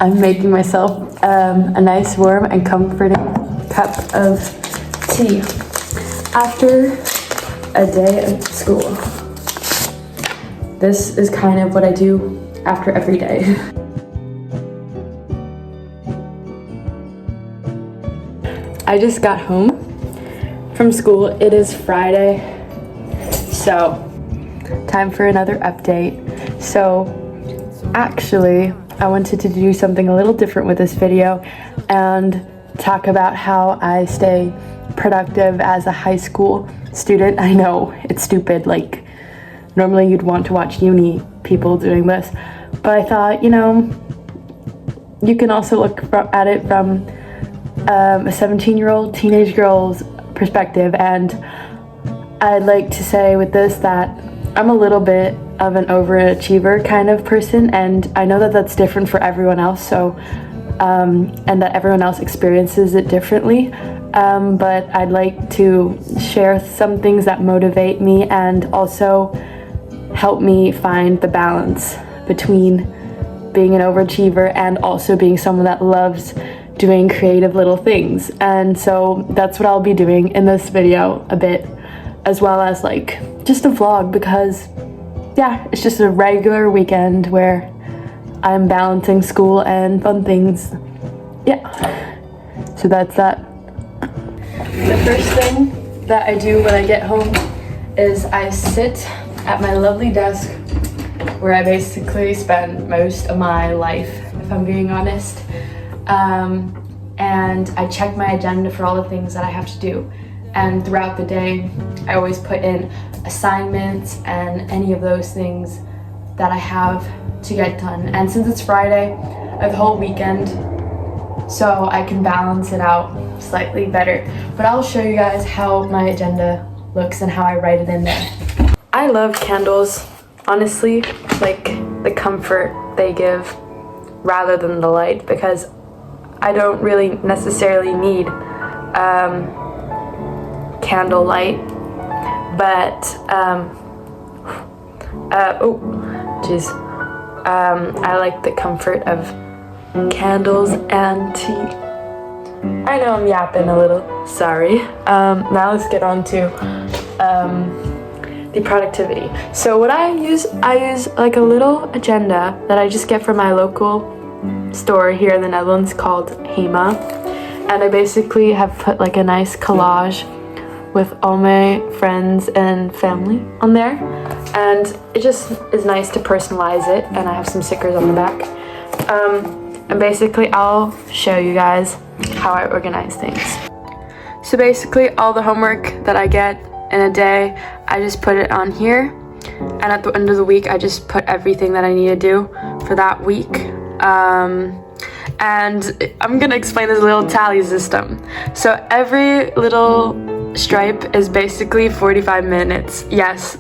I'm making myself a nice warm and comforting cup of tea after a day of school. This is kind of what I do after every day. I just got home from school. It is Friday, so time for another update. So actually, I wanted to do something a little different with this video and talk about how I stay productive as a high school student. I know it's stupid, like normally you'd want to watch uni people doing this, but I thought, you know, you can also look at it from a 17-year-old teenage girl's perspective. And I'd like to say with this that I'm a little bit of an overachiever kind of person, and I know that that's different for everyone else, so and that everyone else experiences it differently, but I'd like to share some things that motivate me and also help me find the balance between being an overachiever and also being someone that loves doing creative little things. And so that's what I'll be doing in this video a bit, as well as like just a vlog, because yeah, it's just a regular weekend where I'm balancing school and fun things. Yeah, so that's that. The first thing that I do when I get home is I sit at my lovely desk where I basically spend most of my life, if I'm being honest. And I check my agenda for all the things that I have to do. And throughout the day, I always put in assignments and any of those things that I have to get done. And since it's Friday, I have the whole weekend, so I can balance it out slightly better. But I'll show you guys how my agenda looks and how I write it in there. I love candles, honestly, like the comfort they give rather than the light, because I don't really necessarily need candle light, but I like the comfort of candles and tea. I know I'm yapping a little, sorry. Now let's get on to the productivity. So what I use like a little agenda that I just get from my local store here in the Netherlands called Hema, and I basically have put like a nice collage with all my friends and family on there, and it just is nice to personalize it, and I have some stickers on the back. And basically I'll show you guys how I organize things. So basically all the homework that I get in a day, I just put it on here, and at the end of the week I just put everything that I need to do for that week. And I'm gonna explain this little tally system. So every little stripe is basically 45 minutes. Yes,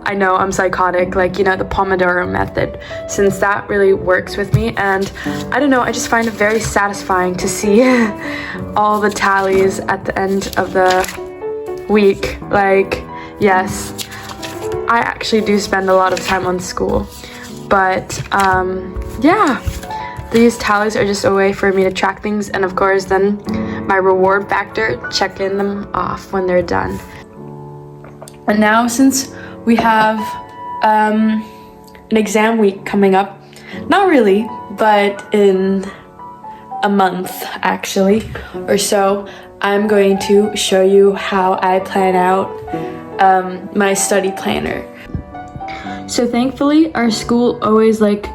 I know I'm psychotic, like, you know, the Pomodoro method, since that really works with me. And I don't know, I just find it very satisfying to see all the tallies at the end of the week. Like, yes, I actually do spend a lot of time on school, but yeah, these tallies are just a way for me to track things, and of course then my reward factor, checking them off when they're done. And now, since we have an exam week coming up, not really, but in a month actually or so, I'm going to show you how I plan out my study planner. So thankfully our school always like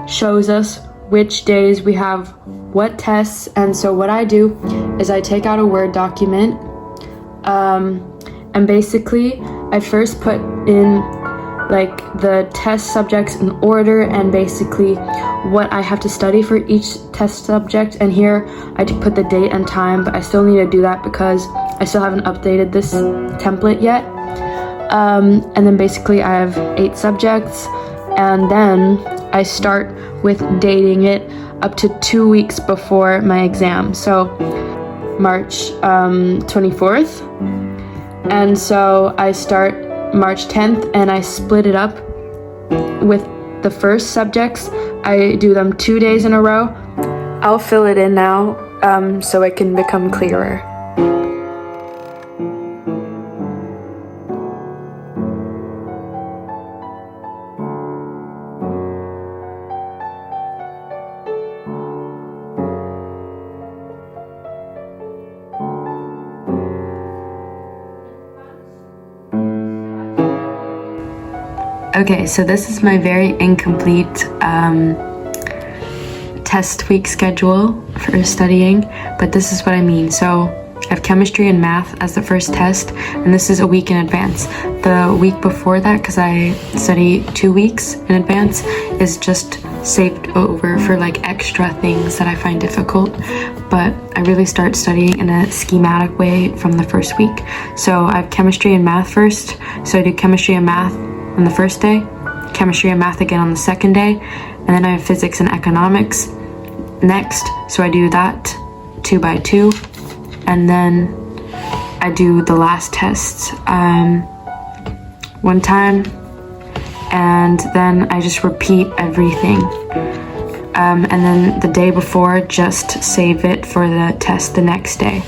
shows us which days we have what tests, and so what I do is I take out a Word document, and basically I first put in like the test subjects in order and basically what I have to study for each test subject, and here I put the date and time, but I still need to do that because I still haven't updated this template yet. And then basically I have 8 subjects, and then I start with dating it up to 2 weeks before my exam, so March 24th, and so I start March 10th, and I split it up with the first subjects, I do them 2 days in a row. I'll fill it in now so it can become clearer. Okay, so this is my very incomplete test week schedule for studying, but this is what I mean. So I have chemistry and math as the first test, and this is a week in advance. The week before that, because I study 2 weeks in advance, is just saved over for like extra things that I find difficult, but I really start studying in a schematic way from the first week. So I have chemistry and math first, so I do chemistry and math on the first day, chemistry and math again on the second day, and then I have physics and economics next, so I do that 2 by 2, and then I do the last tests one time, and then I just repeat everything, and then the day before just save it for the test the next day.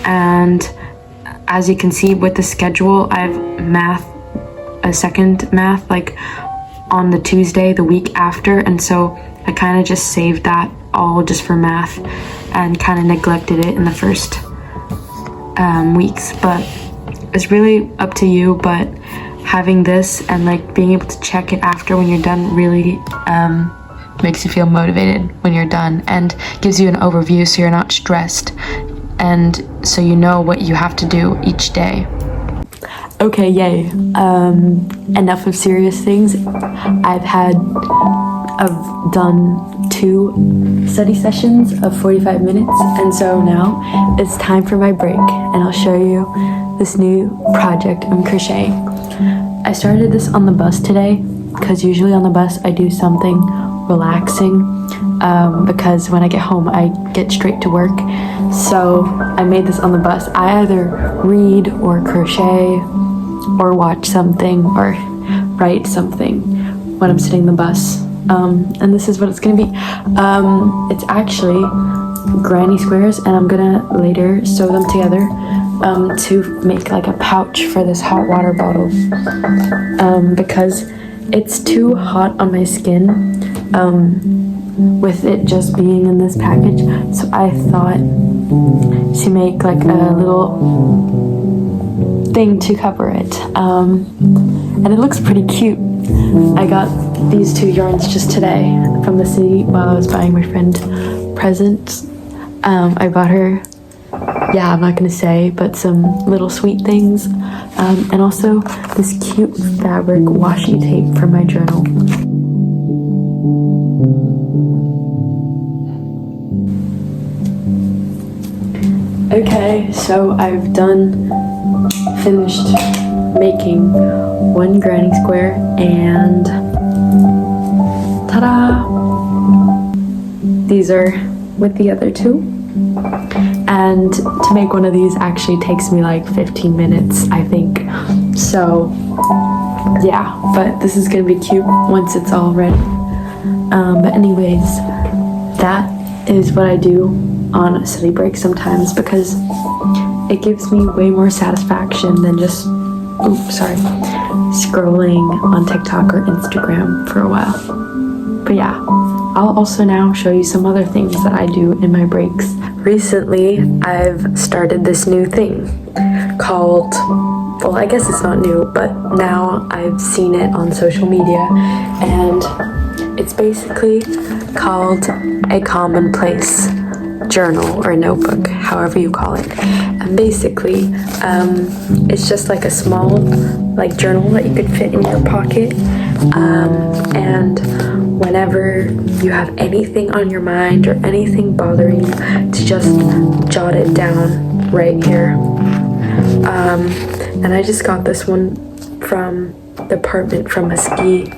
And as you can see with the schedule, I have math, a second math like on the Tuesday the week after, and so I kind of just saved that all just for math and kind of neglected it in the first weeks. But it's really up to you, but having this and like being able to check it after when you're done really makes you feel motivated when you're done, and gives you an overview so you're not stressed, and so you know what you have to do each day. Okay, yay. Enough of serious things. I've done 2 study sessions of 45 minutes, and so now it's time for my break, and I'll show you this new project I'm crocheting. I started this on the bus today, because usually on the bus I do something relaxing, because when I get home I get straight to work. So I made this on the bus. I either read or crochet or watch something or write something when I'm sitting in the bus. And this is what it's gonna be. It's actually granny squares, and I'm gonna later sew them together to make like a pouch for this hot water bottle, because it's too hot on my skin with it just being in this package. So I thought to make like a little thing to cover it, and it looks pretty cute. I got these 2 yarns just today from the city while I was buying my friend presents. I bought her, yeah, I'm not gonna say, but some little sweet things, and also this cute fabric washi tape for my journal. Okay, so I've finished making 1 granny square, and ta-da! These are with the other 2. And to make one of these actually takes me like 15 minutes, I think. So yeah, but this is gonna be cute once it's all ready. But anyways, that is what I do on a study break sometimes, because it gives me way more satisfaction than just scrolling on TikTok or Instagram for a while. But yeah, I'll also now show you some other things that I do in my breaks. Recently, I've started this new thing called, well, I guess it's not new, but now I've seen it on social media, and it's basically called a commonplace journal or notebook, however you call it. And basically, it's just like a small like journal that you could fit in your pocket, and whenever you have anything on your mind or anything bothering you, to just jot it down right here. And I just got this one from the apartment from a ski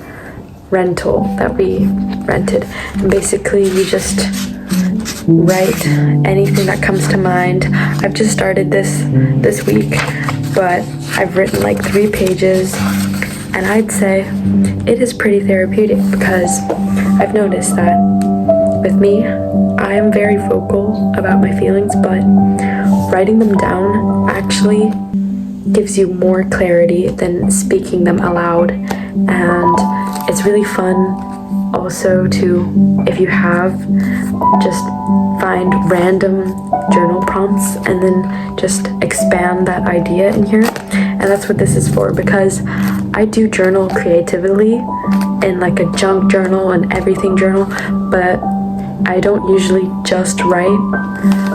rental that we rented, and basically you just write anything that comes to mind. I've just started this week, but I've written like 3 pages, And I'd say it is pretty therapeutic because I've noticed that with me, I'm very vocal about my feelings, but writing them down actually gives you more clarity than speaking them aloud. And it's really fun also to, if you have, just find random journal prompts and then just expand that idea in here. And that's what this is for, because I do journal creatively in like a junk journal and everything journal, but I don't usually just write,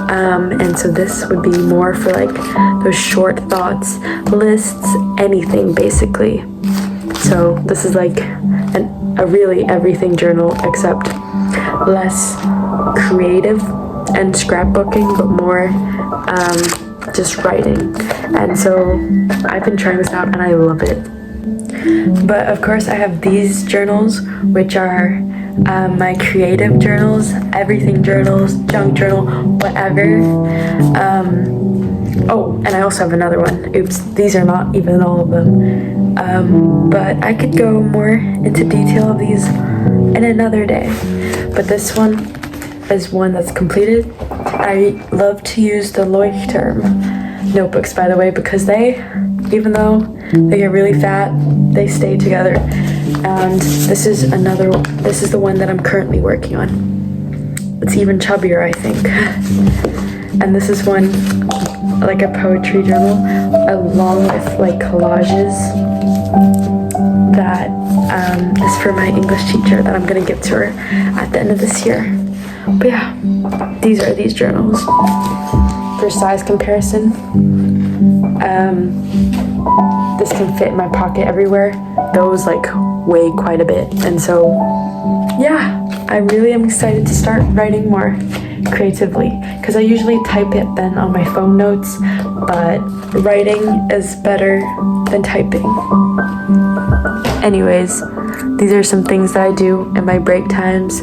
and so this would be more for like those short thoughts, lists, anything basically. So this is like a really everything journal, except less creative and scrapbooking, but more just writing. And so I've been trying this out and I love it. But of course I have these journals, which are my creative journals, everything journals, junk journal, whatever. Oh, and I also have another one. Oops, these are not even all of them. But I could go more into detail of these in another day. But this one is one that's completed. I love to use the Leuchtturm notebooks, by the way, because they, even though they get really fat, they stay together. And this is the one that I'm currently working on. It's even chubbier, I think. And this is one, like a poetry journal, along with like collages that is for my English teacher that I'm gonna give to her at the end of this year. But yeah, these are these journals. For size comparison, this can fit in my pocket everywhere. Those like weigh quite a bit. And so yeah, I really am excited to start writing more creatively, because I usually type it then on my phone notes, but writing is better than typing. Anyways, these are some things that I do in my break times,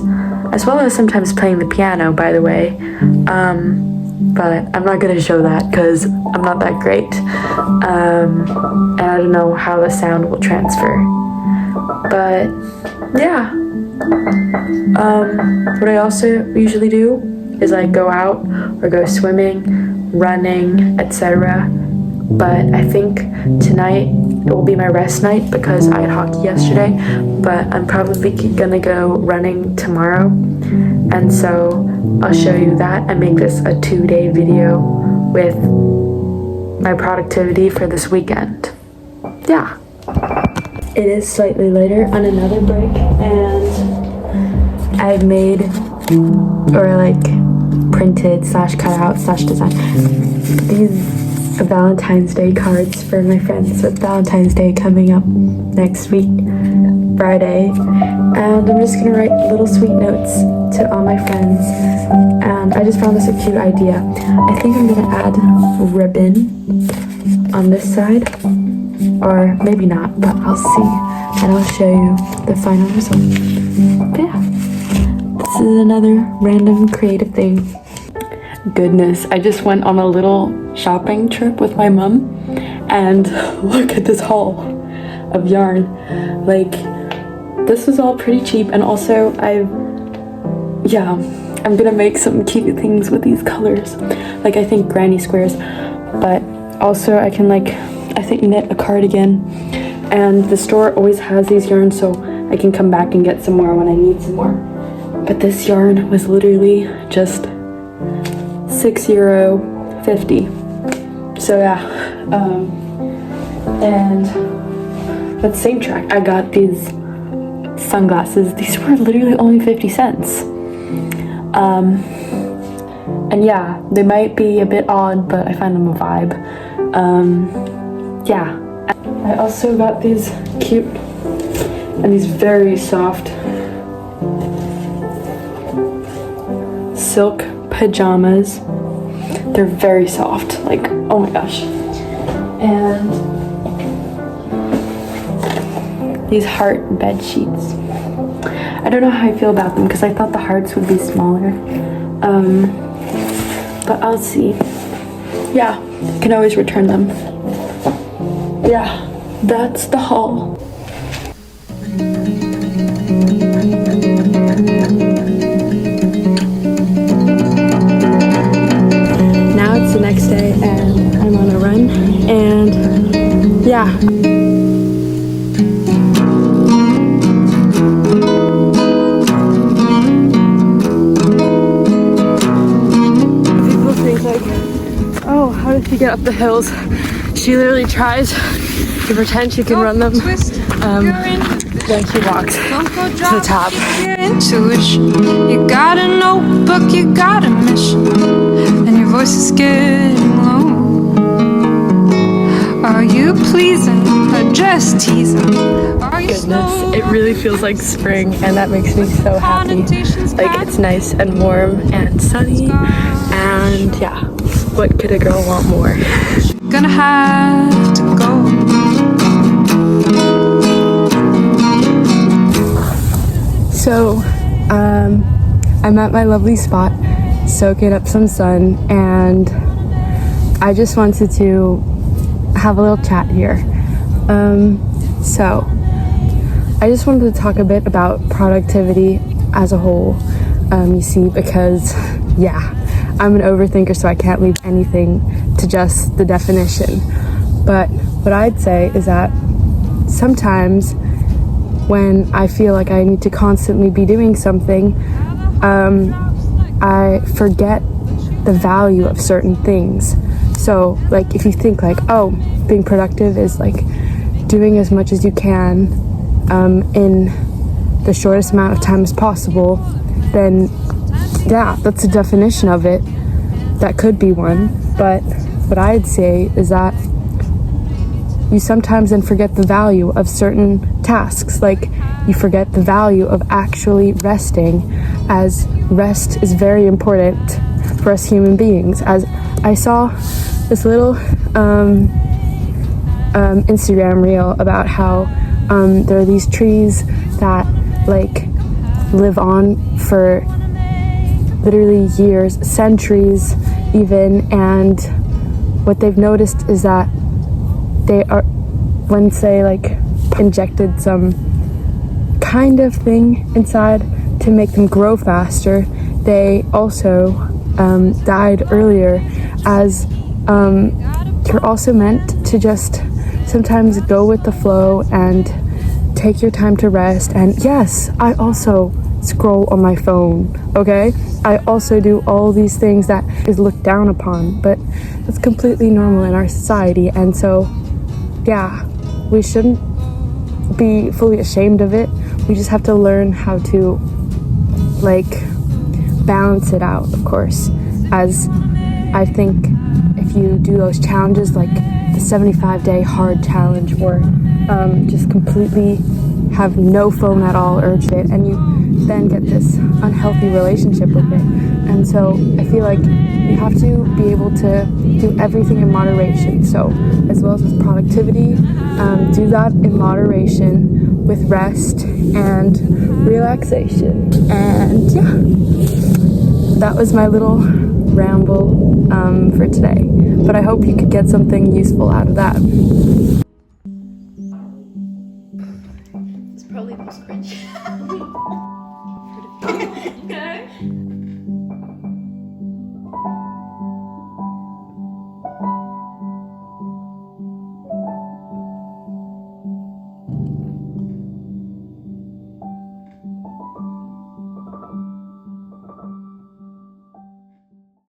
as well as sometimes playing the piano, by the way. But I'm not gonna show that because I'm not that great, and I don't know how the sound will transfer. But yeah, what I also usually do is like go out or go swimming, running, etc. But I think tonight it will be my rest night because I had hockey yesterday, but I'm probably gonna go running tomorrow. And so I'll show you that and make this a 2-day video with my productivity for this weekend. Yeah. It is slightly later on another break, and I've made, or like printed / cut out / design these Valentine's Day cards for my friends, with Valentine's Day coming up next week, Friday, and I'm just gonna write little sweet notes to all my friends. And I just found this a cute idea. I think I'm gonna add ribbon on this side, or maybe not, but I'll see, and I'll show you the final result. But yeah, this is another random creative thing. Goodness, I just went on a little shopping trip with my mom, and look at this haul of yarn. Like, this was all pretty cheap, and also I'm gonna make some cute things with these colors, like I think granny squares, but also I can I think knit a cardigan, and the store always has these yarns, so I can come back and get some more when I need some more. But this yarn was literally just €6.50. So yeah, and at the same track, I got these sunglasses. These were literally only 50 cents. And yeah, they might be a bit odd, but I find them a vibe. Yeah. I also got these cute and these very soft silk pajamas. They're very soft, like, oh my gosh. And these heart bed sheets. I don't know how I feel about them because I thought the hearts would be smaller. But I'll see. Yeah, you can always return them. Yeah, that's the haul. get up the hills. She literally tries to pretend she can run them when she walks to the top. You got a notebook, you got a mission, and your voice is getting low. Are you pleasing or just teasing? Goodness, it really feels like spring, and that makes me so happy. Like, it's nice and warm and sunny, and yeah, what could a girl want more? Gonna have to go. So, I'm at my lovely spot, soaking up some sun, and I just wanted to have a little chat here. So, I just wanted to talk a bit about productivity as a whole, you see, because, yeah, I'm an overthinker, so I can't leave anything to just the definition. But what I'd say is that sometimes when I feel like I need to constantly be doing something, I forget the value of certain things. So, like, if you think like, oh, being productive is like doing as much as you can in the shortest amount of time as possible, then yeah, that's a definition of it. That could be one. But what I'd say is that you sometimes then forget the value of certain tasks. Like, you forget the value of actually resting, as rest is very important for us human beings. As I saw this little Instagram reel about how there are these trees that like live on for literally years, centuries even, and what they've noticed is that they are, once they like injected some kind of thing inside to make them grow faster, they also died earlier, as you're also meant to just sometimes go with the flow and take your time to rest. And yes, I also scroll on my phone, okay? I also do all these things that is looked down upon, but that's completely normal in our society. And so, yeah, we shouldn't be fully ashamed of it. We just have to learn how to, like, balance it out, of course. As I think if you do those challenges, like the 75-day hard challenge, or just completely have no phone at all, urge it, and you then get this unhealthy relationship with it. And so I feel like you have to be able to do everything in moderation. So as well as with productivity, do that in moderation with rest and relaxation. And yeah, that was my little ramble for today. But I hope you could get something useful out of that. It's probably the most cringe. Okay.